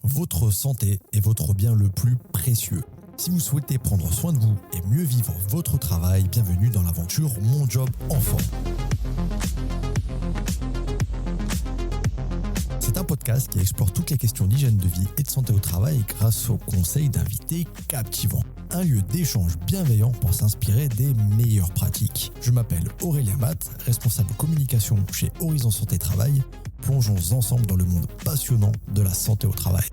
Votre santé est votre bien le plus précieux. Si vous souhaitez prendre soin de vous et mieux vivre votre travail, bienvenue dans l'aventure Mon Job en Forme. C'est un podcast qui explore toutes les questions d'hygiène de vie et de santé au travail grâce aux conseils d'invités captivants. Un lieu d'échange bienveillant pour s'inspirer des meilleures pratiques. Je m'appelle Aurélien Matt, responsable communication chez Horizon Santé Travail. Plongeons ensemble dans le monde passionnant de la santé au travail.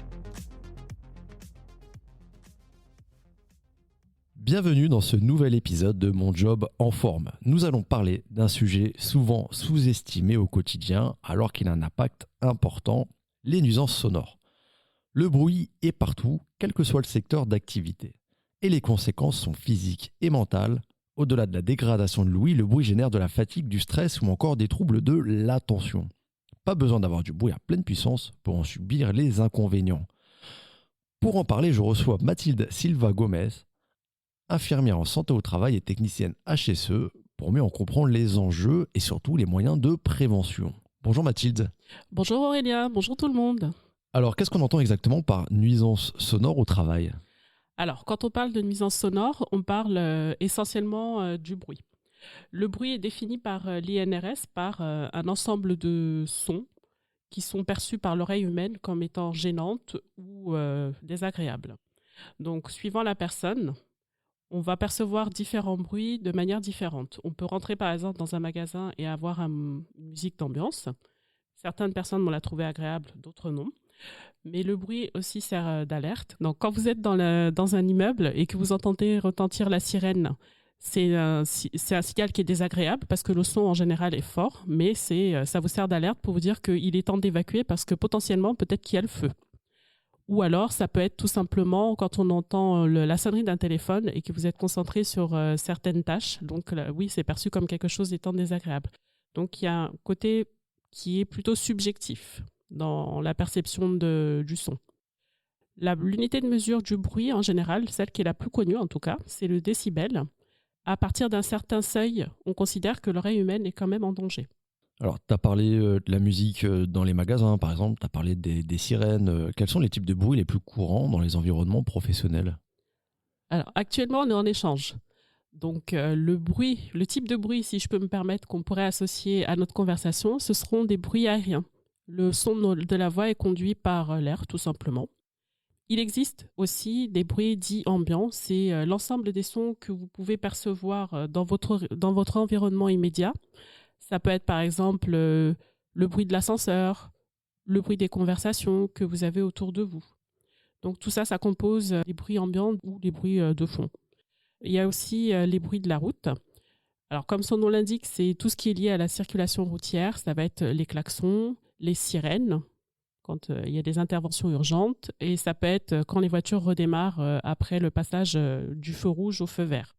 Bienvenue dans ce nouvel épisode de Mon Job en Forme. Nous allons parler d'un sujet souvent sous-estimé au quotidien alors qu'il a un impact important, les nuisances sonores. Le bruit est partout, quel que soit le secteur d'activité. Et les conséquences sont physiques et mentales. Au-delà de la dégradation de l'ouïe, le bruit génère de la fatigue, du stress ou encore des troubles de l'attention. Pas besoin d'avoir du bruit à pleine puissance pour en subir les inconvénients. Pour en parler, je reçois Mathilde Silva Gomez, infirmière en santé au travail et technicienne HSE, pour mieux en comprendre les enjeux et surtout les moyens de prévention. Bonjour Mathilde. Bonjour Aurélien, bonjour tout le monde. Alors, qu'est-ce qu'on entend exactement par nuisance sonore au travail ? Alors, quand on parle de nuisance sonore, on parle essentiellement du bruit. Le bruit est défini par l'INRS par un ensemble de sons qui sont perçus par l'oreille humaine comme étant gênantes ou désagréables. Donc, suivant la personne, on va percevoir différents bruits de manière différente. On peut rentrer par exemple dans un magasin et avoir une musique d'ambiance. Certaines personnes vont la trouver agréable, d'autres non. Mais le bruit aussi sert d'alerte. Donc quand vous êtes dans un immeuble et que vous entendez retentir la sirène, c'est un signal qui est désagréable parce que le son en général est fort, mais ça vous sert d'alerte pour vous dire qu'il est temps d'évacuer parce que potentiellement peut-être qu'il y a le feu. Ou alors ça peut être tout simplement quand on entend la sonnerie d'un téléphone et que vous êtes concentré sur certaines tâches. Donc oui, c'est perçu comme quelque chose d'étant désagréable. Donc il y a un côté qui est plutôt subjectif dans la perception du son. L'unité de mesure du bruit, en général, celle qui est la plus connue en tout cas, c'est le décibel. À partir d'un certain seuil, on considère que l'oreille humaine est quand même en danger. Alors, tu as parlé de la musique dans les magasins, par exemple, tu as parlé des sirènes. Quels sont les types de bruits les plus courants dans les environnements professionnels ? Alors, actuellement, on est en échange. Donc, le type de bruit, si je peux me permettre, qu'on pourrait associer à notre conversation, ce seront des bruits aériens. Le son de la voix est conduit par l'air, tout simplement. Il existe aussi des bruits dits ambiants. C'est l'ensemble des sons que vous pouvez percevoir dans votre environnement immédiat. Ça peut être par exemple le bruit de l'ascenseur, le bruit des conversations que vous avez autour de vous. Donc tout ça, ça compose les bruits ambiants ou les bruits de fond. Il y a aussi les bruits de la route. Alors comme son nom l'indique, c'est tout ce qui est lié à la circulation routière. Ça va être les klaxons, les sirènes, quand il y a des interventions urgentes. Et ça peut être quand les voitures redémarrent après le passage du feu rouge au feu vert.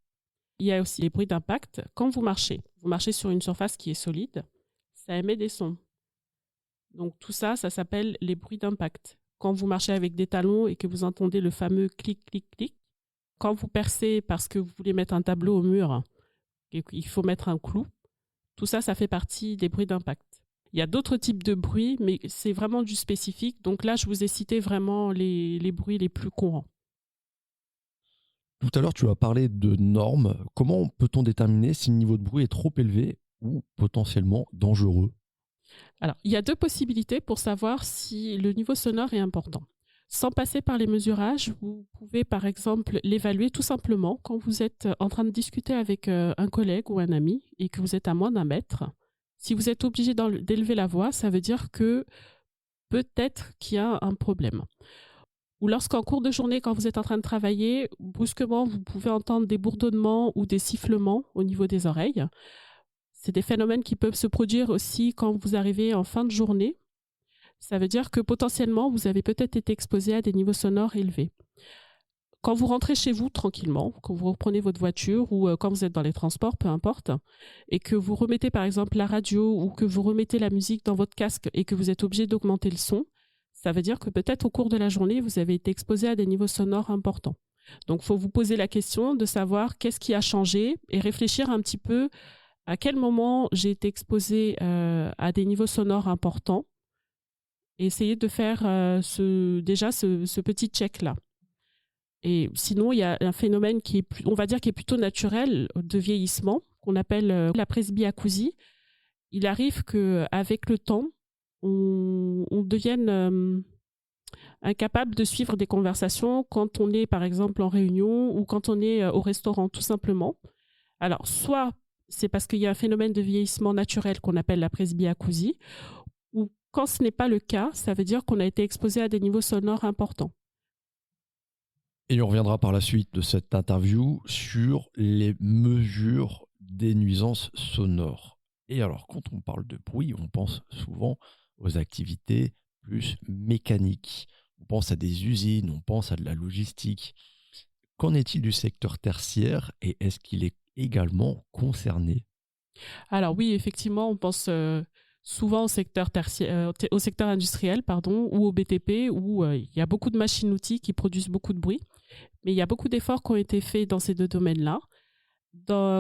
Il y a aussi les bruits d'impact. Quand vous marchez sur une surface qui est solide, ça émet des sons. Donc tout ça, ça s'appelle les bruits d'impact. Quand vous marchez avec des talons et que vous entendez le fameux clic, clic, clic, quand vous percez parce que vous voulez mettre un tableau au mur et qu'il faut mettre un clou, tout ça, ça fait partie des bruits d'impact. Il y a d'autres types de bruits, mais c'est vraiment du spécifique. Donc là, je vous ai cité vraiment les bruits les plus courants. Tout à l'heure, tu as parlé de normes. Comment peut-on déterminer si le niveau de bruit est trop élevé ou potentiellement dangereux ? Alors, il y a deux possibilités pour savoir si le niveau sonore est important. Sans passer par les mesurages, vous pouvez par exemple l'évaluer tout simplement quand vous êtes en train de discuter avec un collègue ou un ami et que vous êtes à moins d'1 mètre. Si vous êtes obligé d'élever la voix, ça veut dire que peut-être qu'il y a un problème. Ou lorsqu'en cours de journée, quand vous êtes en train de travailler, brusquement, vous pouvez entendre des bourdonnements ou des sifflements au niveau des oreilles. C'est des phénomènes qui peuvent se produire aussi quand vous arrivez en fin de journée. Ça veut dire que potentiellement, vous avez peut-être été exposé à des niveaux sonores élevés. Quand vous rentrez chez vous tranquillement, quand vous reprenez votre voiture ou quand vous êtes dans les transports, peu importe, et que vous remettez par exemple la radio ou que vous remettez la musique dans votre casque et que vous êtes obligé d'augmenter le son, ça veut dire que peut-être au cours de la journée, vous avez été exposé à des niveaux sonores importants. Donc, il faut vous poser la question de savoir qu'est-ce qui a changé et réfléchir un petit peu à quel moment j'ai été exposé à des niveaux sonores importants et essayer de faire ce petit check-là. Et sinon, il y a un phénomène on va dire, qui est plutôt naturel de vieillissement, qu'on appelle la presbyacousie. Il arrive qu'avec le temps, on devienne incapable de suivre des conversations quand on est, par exemple, en réunion ou quand on est au restaurant, tout simplement. Alors, soit c'est parce qu'il y a un phénomène de vieillissement naturel qu'on appelle la presbyacousie, ou quand ce n'est pas le cas, ça veut dire qu'on a été exposé à des niveaux sonores importants. Et on reviendra par la suite de cette interview sur les mesures des nuisances sonores. Et alors, quand on parle de bruit, on pense souvent aux activités plus mécaniques. On pense à des usines, on pense à de la logistique. Qu'en est-il du secteur tertiaire et est-ce qu'il est également concerné? Alors oui, effectivement, on pense souvent au secteur tertiaire, au secteur industriel, pardon, ou au BTP, où il y a beaucoup de machines-outils qui produisent beaucoup de bruit. Mais il y a beaucoup d'efforts qui ont été faits dans ces deux domaines-là.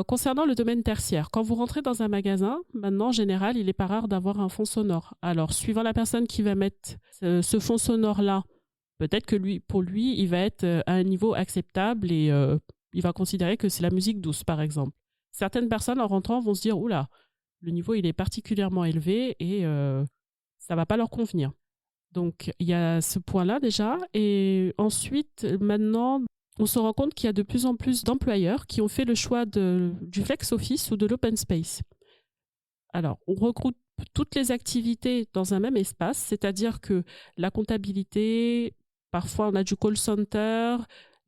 Concernant le domaine tertiaire, quand vous rentrez dans un magasin, maintenant, en général, il n'est pas rare d'avoir un fond sonore. Alors, suivant la personne qui va mettre ce fond sonore-là, peut-être que pour lui, il va être à un niveau acceptable et il va considérer que c'est la musique douce, par exemple. Certaines personnes, en rentrant, vont se dire « Oula, le niveau, il est particulièrement élevé et ça ne va pas leur convenir ». Donc, il y a ce point-là déjà. Et ensuite, maintenant, on se rend compte qu'il y a de plus en plus d'employeurs qui ont fait le choix du flex office ou de l'open space. Alors, on regroupe toutes les activités dans un même espace, c'est-à-dire que la comptabilité, parfois on a du call center,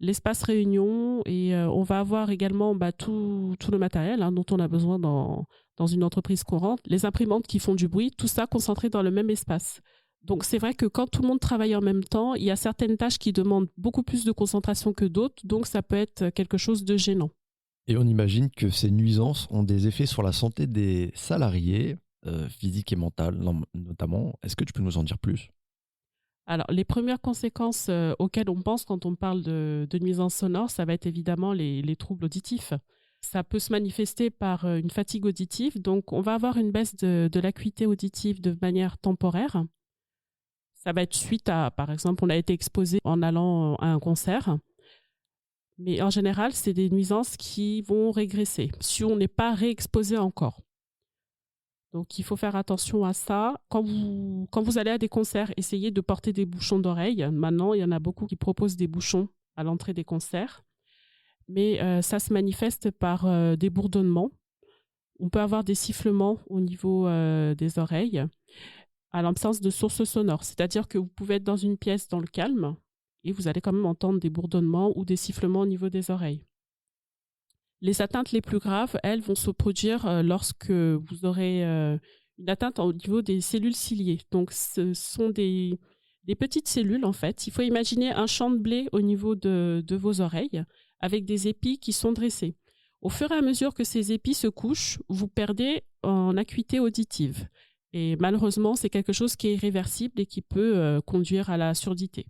l'espace réunion, et on va avoir également tout le matériel dont on a besoin dans une entreprise courante, les imprimantes qui font du bruit, tout ça concentré dans le même espace. Donc c'est vrai que quand tout le monde travaille en même temps, il y a certaines tâches qui demandent beaucoup plus de concentration que d'autres, donc ça peut être quelque chose de gênant. Et on imagine que ces nuisances ont des effets sur la santé des salariés, physiques et mentales notamment. Est-ce que tu peux nous en dire plus? Alors, les premières conséquences auxquelles on pense quand on parle de nuisances sonores, ça va être évidemment les troubles auditifs. Ça peut se manifester par une fatigue auditive, donc on va avoir une baisse de l'acuité auditive de manière temporaire. Ça va être suite à, par exemple, on a été exposé en allant à un concert. Mais en général, c'est des nuisances qui vont régresser si on n'est pas réexposé encore. Donc, il faut faire attention à ça. Quand vous allez à des concerts, essayez de porter des bouchons d'oreille. Maintenant, il y en a beaucoup qui proposent des bouchons à l'entrée des concerts. Mais ça se manifeste par des bourdonnements. On peut avoir des sifflements au niveau des oreilles, à l'absence de sources sonores. C'est-à-dire que vous pouvez être dans une pièce dans le calme et vous allez quand même entendre des bourdonnements ou des sifflements au niveau des oreilles. Les atteintes les plus graves, elles, vont se produire lorsque vous aurez une atteinte au niveau des cellules ciliées. Donc, ce sont des petites cellules, en fait. Il faut imaginer un champ de blé au niveau de vos oreilles avec des épis qui sont dressés. Au fur et à mesure que ces épis se couchent, vous perdez en acuité auditive. Et malheureusement, c'est quelque chose qui est irréversible et qui peut conduire à la surdité.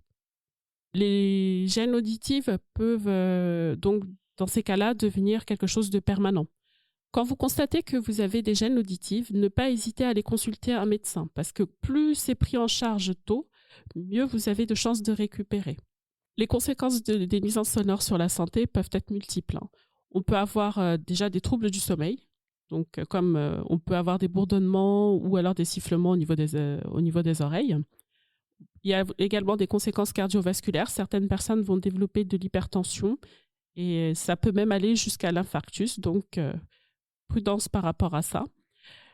Les gênes auditives peuvent donc, dans ces cas-là, devenir quelque chose de permanent. Quand vous constatez que vous avez des gênes auditives, ne pas hésiter à aller consulter un médecin parce que plus c'est pris en charge tôt, mieux vous avez de chances de récupérer. Les conséquences des nuisances sonores sur la santé peuvent être multiples. On peut avoir déjà des troubles du sommeil. Donc, comme on peut avoir des bourdonnements ou alors des sifflements au niveau des oreilles. Il y a également des conséquences cardiovasculaires. Certaines personnes vont développer de l'hypertension et ça peut même aller jusqu'à l'infarctus. Donc, prudence par rapport à ça.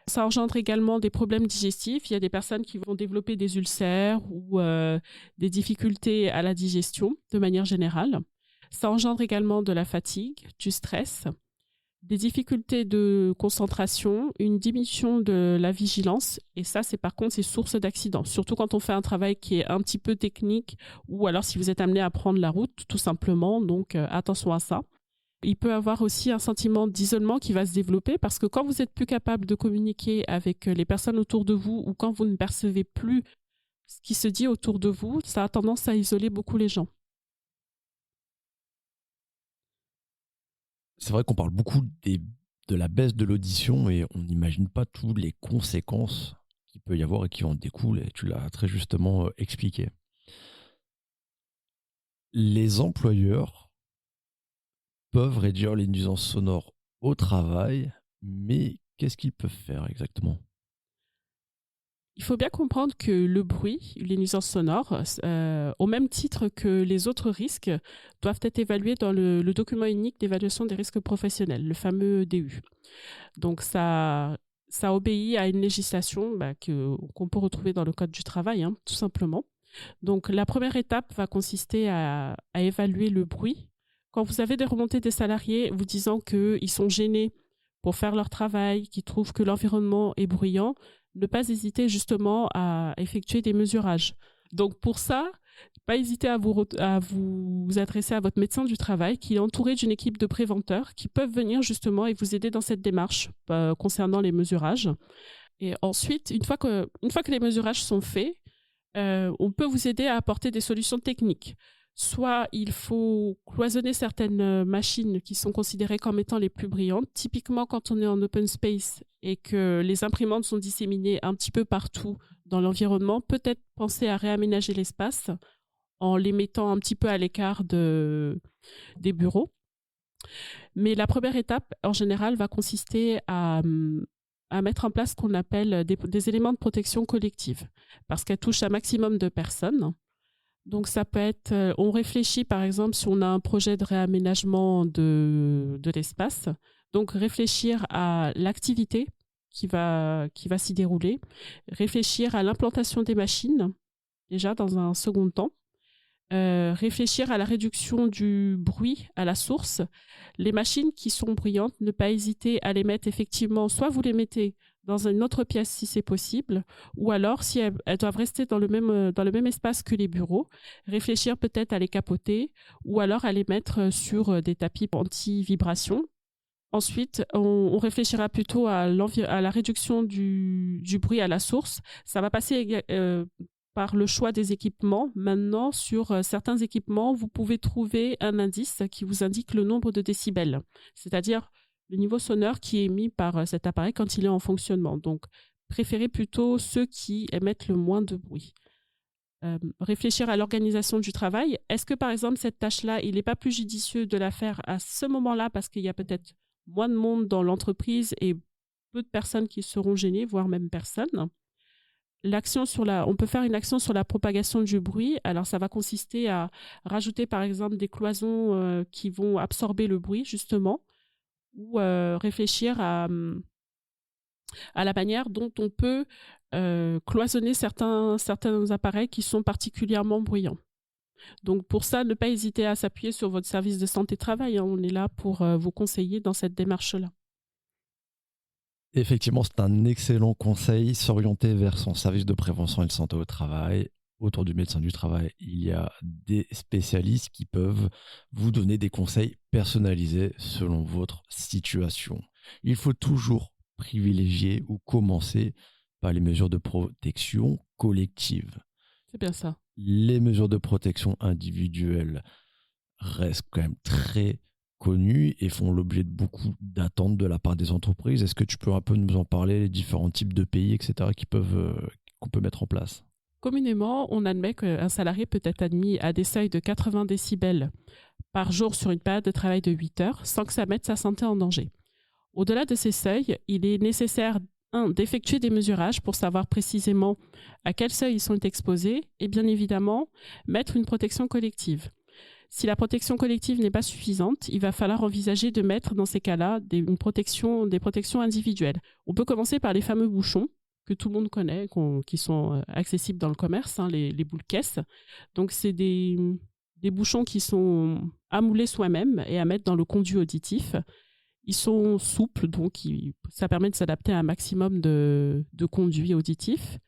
Ça engendre également des problèmes digestifs. Il y a des personnes qui vont développer des ulcères ou des difficultés à la digestion de manière générale. Ça engendre également de la fatigue, du stress, des difficultés de concentration, une diminution de la vigilance. Et ça, par contre, c'est source d'accidents. Surtout quand on fait un travail qui est un petit peu technique ou alors si vous êtes amené à prendre la route, tout simplement. Donc, attention à ça. Il peut y avoir aussi un sentiment d'isolement qui va se développer parce que quand vous n'êtes plus capable de communiquer avec les personnes autour de vous ou quand vous ne percevez plus ce qui se dit autour de vous, ça a tendance à isoler beaucoup les gens. C'est vrai qu'on parle beaucoup de la baisse de l'audition et on n'imagine pas toutes les conséquences qu'il peut y avoir et qui en découlent, et tu l'as très justement expliqué. Les employeurs peuvent réduire les nuisances sonores au travail, mais qu'est-ce qu'ils peuvent faire exactement? Il faut bien comprendre que le bruit, les nuisances sonores, au même titre que les autres risques, doivent être évalués dans le document unique d'évaluation des risques professionnels, le fameux DU. Donc ça obéit à une législation qu'on peut retrouver dans le Code du travail, hein, tout simplement. Donc la première étape va consister à évaluer le bruit. Quand vous avez des remontées des salariés vous disant qu'ils sont gênés pour faire leur travail, qu'ils trouvent que l'environnement est bruyant, ne pas hésiter justement à effectuer des mesurages. Donc pour ça, pas hésiter à vous adresser à votre médecin du travail qui est entouré d'une équipe de préventeurs qui peuvent venir justement et vous aider dans cette démarche concernant les mesurages. Et ensuite, une fois que les mesurages sont faits, on peut vous aider à apporter des solutions techniques. Soit il faut cloisonner certaines machines qui sont considérées comme étant les plus brillantes. Typiquement, quand on est en open space et que les imprimantes sont disséminées un petit peu partout dans l'environnement, peut-être penser à réaménager l'espace en les mettant un petit peu à l'écart des bureaux. Mais la première étape, en général, va consister à mettre en place ce qu'on appelle des éléments de protection collective, parce qu'elle touche un maximum de personnes. Donc ça peut être, on réfléchit par exemple si on a un projet de réaménagement de l'espace, donc réfléchir à l'activité qui va s'y dérouler, réfléchir à l'implantation des machines, déjà dans un second temps, réfléchir à la réduction du bruit à la source. Les machines qui sont bruyantes, ne pas hésiter à les mettre effectivement, soit vous les mettez dans une autre pièce si c'est possible, ou alors si elles doivent rester dans le même espace que les bureaux, réfléchir peut-être à les capoter, ou alors à les mettre sur des tapis anti-vibration. Ensuite, on réfléchira plutôt à la réduction du bruit à la source. Ça va passer par le choix des équipements. Maintenant, sur certains équipements, vous pouvez trouver un indice qui vous indique le nombre de décibels, c'est-à-dire le niveau sonore qui est émis par cet appareil quand il est en fonctionnement. Donc, préférez plutôt ceux qui émettent le moins de bruit. Réfléchir à l'organisation du travail. Est-ce que, par exemple, cette tâche-là, il n'est pas plus judicieux de la faire à ce moment-là parce qu'il y a peut-être moins de monde dans l'entreprise et peu de personnes qui seront gênées, voire même personne. On peut faire une action sur la propagation du bruit. Alors, ça va consister à rajouter, par exemple, des cloisons qui vont absorber le bruit, justement, ou réfléchir à la manière dont on peut cloisonner certains appareils qui sont particulièrement bruyants. Donc pour ça, ne pas hésiter à s'appuyer sur votre service de santé-travail. Hein. On est là pour vous conseiller dans cette démarche-là. Effectivement, c'est un excellent conseil, s'orienter vers son service de prévention et de santé au travail. Autour du médecin du travail, il y a des spécialistes qui peuvent vous donner des conseils personnalisés selon votre situation. Il faut toujours privilégier ou commencer par les mesures de protection collective. C'est bien ça. Les mesures de protection individuelle restent quand même très connues et font l'objet de beaucoup d'attentes de la part des entreprises. Est-ce que tu peux un peu nous en parler, les différents types de pays, etc., qu'on peut mettre en place? Communément, on admet qu'un salarié peut être admis à des seuils de 80 décibels par jour sur une période de travail de 8 heures sans que ça mette sa santé en danger. Au-delà de ces seuils, il est nécessaire d'effectuer des mesurages pour savoir précisément à quel seuil ils sont exposés et bien évidemment mettre une protection collective. Si la protection collective n'est pas suffisante, il va falloir envisager de mettre dans ces cas-là des protections individuelles. On peut commencer par les fameux bouchons que tout le monde connaît, qui sont accessibles dans le commerce, hein, les boules caisses. Donc c'est des bouchons qui sont à mouler soi-même et à mettre dans le conduit auditif. Ils sont souples, donc ça permet de s'adapter à un maximum de conduits auditifs.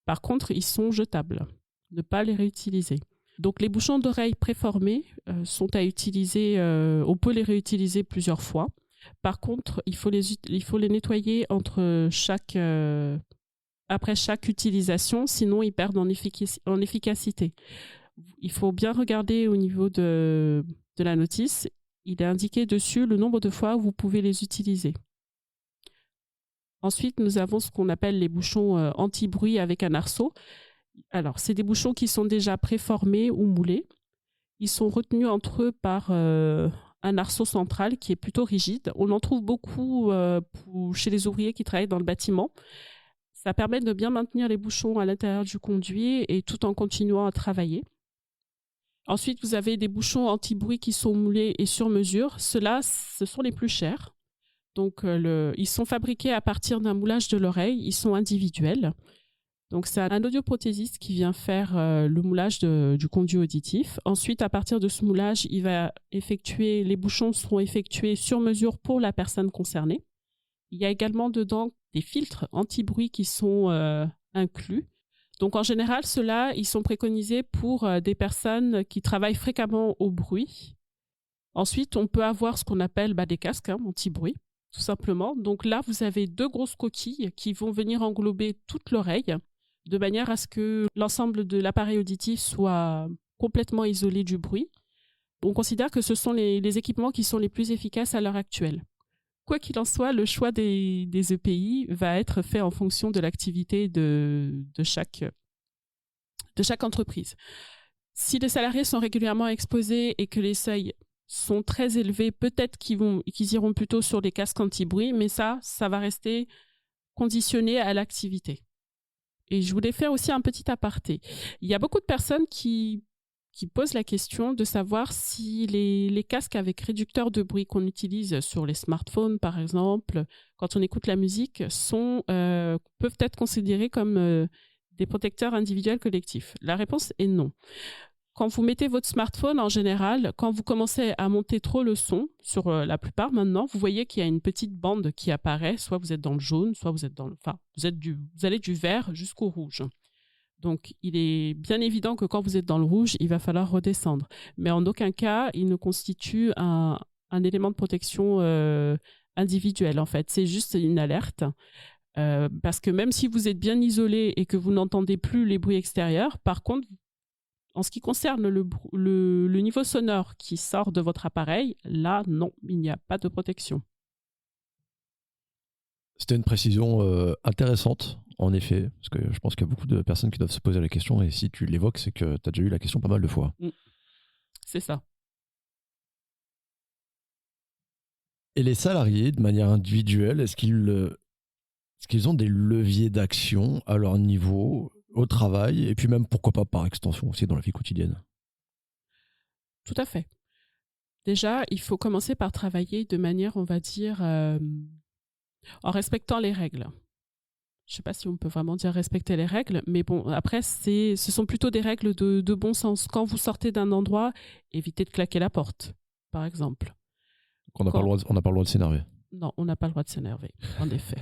Par contre, ils sont jetables. Ne pas les réutiliser. Donc les bouchons d'oreille préformés sont à utiliser, on peut les réutiliser plusieurs fois. Par contre, il faut les nettoyer après chaque utilisation, sinon ils perdent en efficacité. Il faut bien regarder au niveau de la notice. Il est indiqué dessus le nombre de fois où vous pouvez les utiliser. Ensuite, nous avons ce qu'on appelle les bouchons anti-bruit avec un arceau. Alors, c'est des bouchons qui sont déjà préformés ou moulés. Ils sont retenus entre eux par un arceau central qui est plutôt rigide. On en trouve beaucoup chez les ouvriers qui travaillent dans le bâtiment. Ça permet de bien maintenir les bouchons à l'intérieur du conduit et tout en continuant à travailler. Ensuite, vous avez des bouchons anti-bruit qui sont moulés et sur mesure. Ceux-là, ce sont les plus chers. Donc, ils sont fabriqués à partir d'un moulage de l'oreille. Ils sont individuels. Donc, c'est un audioprothésiste qui vient faire le moulage du conduit auditif. Ensuite, à partir de ce moulage, les bouchons seront effectués sur mesure pour la personne concernée. Il y a également dedans des filtres anti-bruit qui sont inclus. Donc, en général, ceux-là, ils sont préconisés pour des personnes qui travaillent fréquemment au bruit. Ensuite, on peut avoir ce qu'on appelle des casques anti-bruit, tout simplement. Donc là, vous avez 2 grosses coquilles qui vont venir englober toute l'oreille, de manière à ce que l'ensemble de l'appareil auditif soit complètement isolé du bruit. On considère que ce sont les équipements qui sont les plus efficaces à l'heure actuelle. Quoi qu'il en soit, le choix des EPI va être fait en fonction de l'activité de chaque entreprise. Si les salariés sont régulièrement exposés et que les seuils sont très élevés, peut-être qu'ils iront plutôt sur des casques anti-bruit, mais ça va rester conditionné à l'activité. Et je voulais faire aussi un petit aparté. Il y a beaucoup de personnes qui posent la question de savoir si les casques avec réducteur de bruit qu'on utilise sur les smartphones, par exemple, quand on écoute la musique, peuvent être considérés comme des protecteurs individuels collectifs. La réponse est non. Quand vous mettez votre smartphone, en général, quand vous commencez à monter trop le son, sur la plupart maintenant, vous voyez qu'il y a une petite bande qui apparaît, soit vous êtes dans le jaune, soit vous êtes vous allez du vert jusqu'au rouge. Donc, il est bien évident que quand vous êtes dans le rouge, il va falloir redescendre. Mais en aucun cas, il ne constitue un élément de protection individuel, en fait. C'est juste une alerte. Parce que même si vous êtes bien isolé et que vous n'entendez plus les bruits extérieurs, par contre, en ce qui concerne le niveau sonore qui sort de votre appareil, là, non, il n'y a pas de protection. C'était une précision intéressante, en effet, parce que je pense qu'il y a beaucoup de personnes qui doivent se poser la question, et si tu l'évoques, c'est que tu as déjà eu la question pas mal de fois. C'est ça. Et les salariés, de manière individuelle, est-ce qu'ils ont des leviers d'action à leur niveau, au travail, et puis même, pourquoi pas, par extension aussi dans la vie quotidienne? Tout à fait. Déjà, il faut commencer par travailler de manière, on va dire, en respectant les règles. Je ne sais pas si on peut vraiment dire respecter les règles, mais bon, après, ce sont plutôt des règles de bon sens. Quand vous sortez d'un endroit, évitez de claquer la porte, par exemple. On n'a pas le droit de s'énerver. Non, on n'a pas le droit de s'énerver, en effet.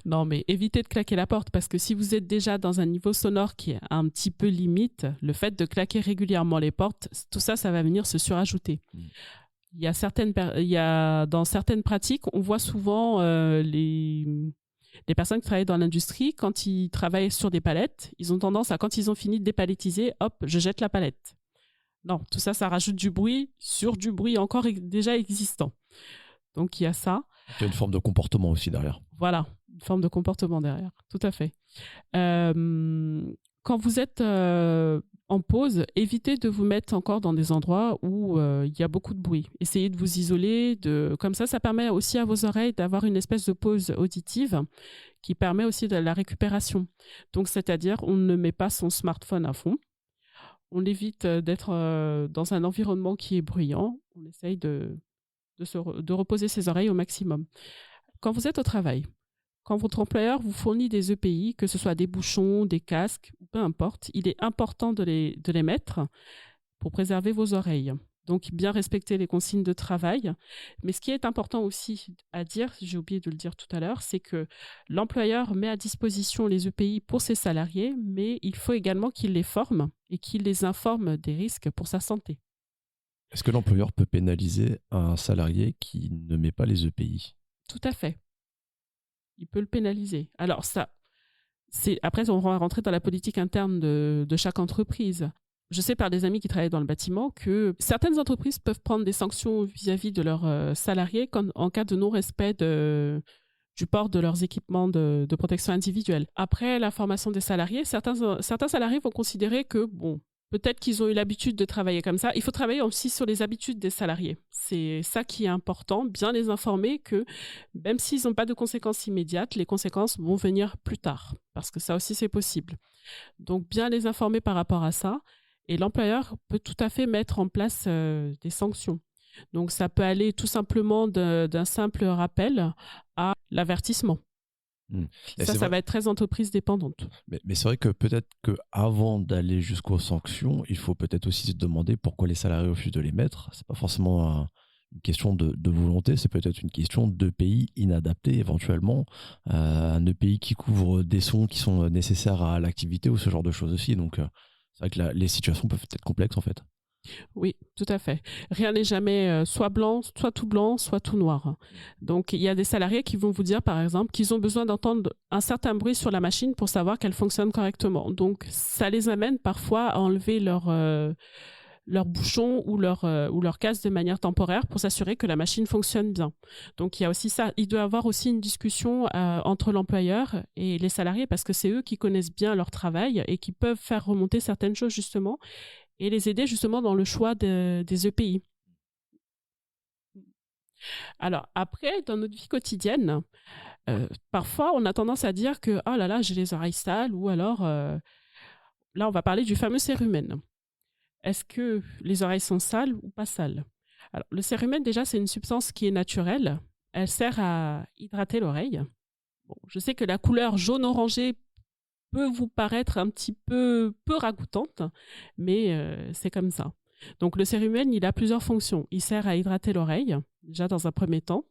Non, mais évitez de claquer la porte, parce que si vous êtes déjà dans un niveau sonore qui est un petit peu limite, le fait de claquer régulièrement les portes, tout ça, ça va venir se surajouter. Il y a dans certaines pratiques, on voit souvent les personnes qui travaillent dans l'industrie, quand ils travaillent sur des palettes, ils ont tendance à, quand ils ont fini de dépalettiser, hop, je jette la palette. Non, tout ça, ça rajoute du bruit sur du bruit encore déjà existant. Donc, il y a ça. Il y a une forme de comportement aussi derrière. Voilà, une forme de comportement derrière, tout à fait. Quand vous êtes en pause, évitez de vous mettre encore dans des endroits où il y a beaucoup de bruit. Essayez de vous isoler. Comme ça permet aussi à vos oreilles d'avoir une espèce de pause auditive qui permet aussi de la récupération. Donc, c'est-à-dire, on ne met pas son smartphone à fond. On évite d'être dans un environnement qui est bruyant. On essaye de reposer ses oreilles au maximum. Quand vous êtes au travail, quand votre employeur vous fournit des EPI, que ce soit des bouchons, des casques, peu importe, il est important de les mettre pour préserver vos oreilles. Donc, bien respecter les consignes de travail. Mais ce qui est important aussi à dire, j'ai oublié de le dire tout à l'heure, c'est que l'employeur met à disposition les EPI pour ses salariés, mais il faut également qu'il les forme et qu'il les informe des risques pour sa santé. Est-ce que l'employeur peut pénaliser un salarié qui ne met pas les EPI? Tout à fait. Il peut le pénaliser. Alors après, on va rentrer dans la politique interne de chaque entreprise. Je sais par des amis qui travaillent dans le bâtiment que certaines entreprises peuvent prendre des sanctions vis-à-vis de leurs salariés en cas de non-respect du port de leurs équipements de protection individuelle. Après la formation des salariés, certains salariés vont considérer que, peut-être qu'ils ont eu l'habitude de travailler comme ça. Il faut travailler aussi sur les habitudes des salariés. C'est ça qui est important, bien les informer que même s'ils n'ont pas de conséquences immédiates, les conséquences vont venir plus tard, parce que ça aussi c'est possible. Donc bien les informer par rapport à ça, et l'employeur peut tout à fait mettre en place des sanctions. Donc ça peut aller tout simplement d'un simple rappel à l'avertissement. Ça va être très entreprise dépendante. Mais c'est vrai que peut-être qu'avant d'aller jusqu'aux sanctions, il faut peut-être aussi se demander pourquoi les salariés refusent de les mettre. C'est pas forcément une question de volonté, c'est peut-être une question de pays inadaptés éventuellement, un EPI qui couvre des sons qui sont nécessaires à l'activité ou ce genre de choses aussi. Donc c'est vrai que les situations peuvent être complexes en fait. Oui, tout à fait. Rien n'est jamais soit blanc, soit tout noir. Donc, il y a des salariés qui vont vous dire, par exemple, qu'ils ont besoin d'entendre un certain bruit sur la machine pour savoir qu'elle fonctionne correctement. Donc, ça les amène parfois à enlever leur bouchon ou leur casque de manière temporaire pour s'assurer que la machine fonctionne bien. Donc, il y a aussi ça. Il doit y avoir aussi une discussion entre l'employeur et les salariés parce que c'est eux qui connaissent bien leur travail et qui peuvent faire remonter certaines choses, justement, et les aider justement dans le choix des EPI. Alors après, dans notre vie quotidienne, parfois on a tendance à dire que « oh là là, j'ai les oreilles sales » ou alors, là on va parler du fameux cérumen. Est-ce que les oreilles sont sales ou pas sales? Alors, le cérumen, déjà, c'est une substance qui est naturelle. Elle sert à hydrater l'oreille. Bon, je sais que la couleur jaune-orangé peut vous paraître un petit peu ragoûtante, mais c'est comme ça. Donc le cérumen, il a plusieurs fonctions. Il sert à hydrater l'oreille, déjà dans un premier temps.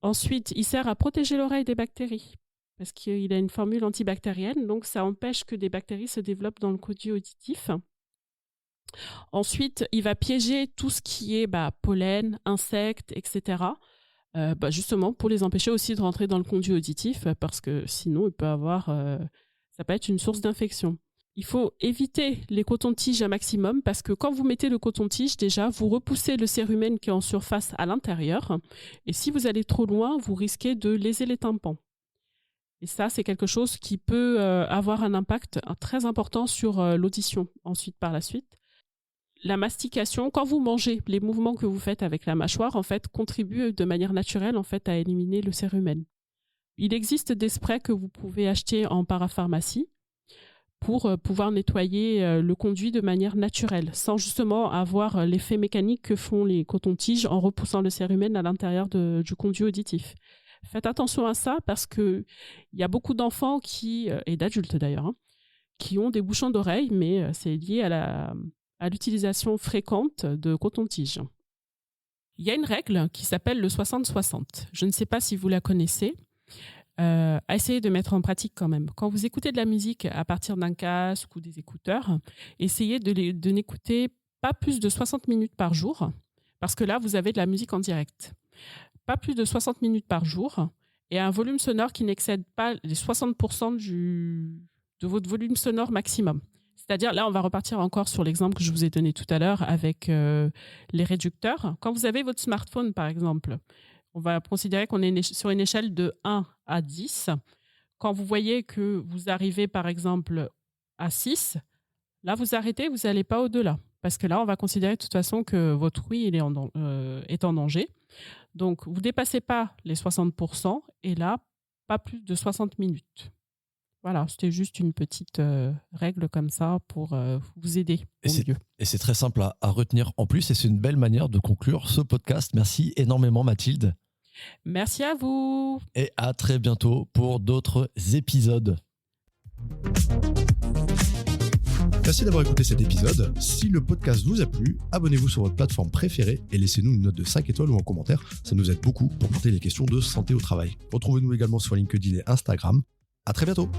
Ensuite, il sert à protéger l'oreille des bactéries, parce qu'il a une formule antibactérienne, donc ça empêche que des bactéries se développent dans le conduit auditif. Ensuite, il va piéger tout ce qui est pollen, insectes, etc., justement pour les empêcher aussi de rentrer dans le conduit auditif, parce que sinon, il peut avoir... ça peut être une source d'infection. Il faut éviter les cotons-tiges un maximum parce que quand vous mettez le coton-tige, déjà, vous repoussez le cérumen qui est en surface à l'intérieur. Et si vous allez trop loin, vous risquez de léser les tympans. Et ça, c'est quelque chose qui peut avoir un impact très important sur l'audition ensuite, par la suite. La mastication, quand vous mangez, les mouvements que vous faites avec la mâchoire, en fait, contribuent de manière naturelle en fait, à éliminer le cérumen. Il existe des sprays que vous pouvez acheter en parapharmacie pour pouvoir nettoyer le conduit de manière naturelle, sans justement avoir l'effet mécanique que font les cotons-tiges en repoussant le cérumen à l'intérieur du conduit auditif. Faites attention à ça parce qu'il y a beaucoup d'enfants et d'adultes d'ailleurs, qui ont des bouchons d'oreille, mais c'est lié à l'utilisation fréquente de coton-tiges. Il y a une règle qui s'appelle le 60-60. Je ne sais pas si vous la connaissez. Essayez de mettre en pratique quand même. Quand vous écoutez de la musique à partir d'un casque ou des écouteurs, essayez de n'écouter pas plus de 60 minutes par jour, parce que là, vous avez de la musique en direct. Pas plus de 60 minutes par jour et un volume sonore qui n'excède pas les 60% de votre volume sonore maximum. C'est-à-dire, là, on va repartir encore sur l'exemple que je vous ai donné tout à l'heure avec les réducteurs. Quand vous avez votre smartphone, par exemple, on va considérer qu'on est sur une échelle de 1 à 10. Quand vous voyez que vous arrivez, par exemple, à 6, là, vous arrêtez, vous n'allez pas au-delà. Parce que là, on va considérer de toute façon que votre ouïe est en danger. Donc, vous ne dépassez pas les 60% et là, pas plus de 60 minutes. Voilà, c'était juste une petite règle comme ça pour vous aider au mieux. Et c'est très simple à retenir en plus et c'est une belle manière de conclure ce podcast. Merci énormément Mathilde. Merci à vous. Et à très bientôt pour d'autres épisodes. Merci d'avoir écouté cet épisode. Si le podcast vous a plu, abonnez-vous sur votre plateforme préférée et laissez-nous une note de 5 étoiles ou en commentaire. Ça nous aide beaucoup pour porter les questions de santé au travail. Retrouvez-nous également sur LinkedIn et Instagram. À très bientôt.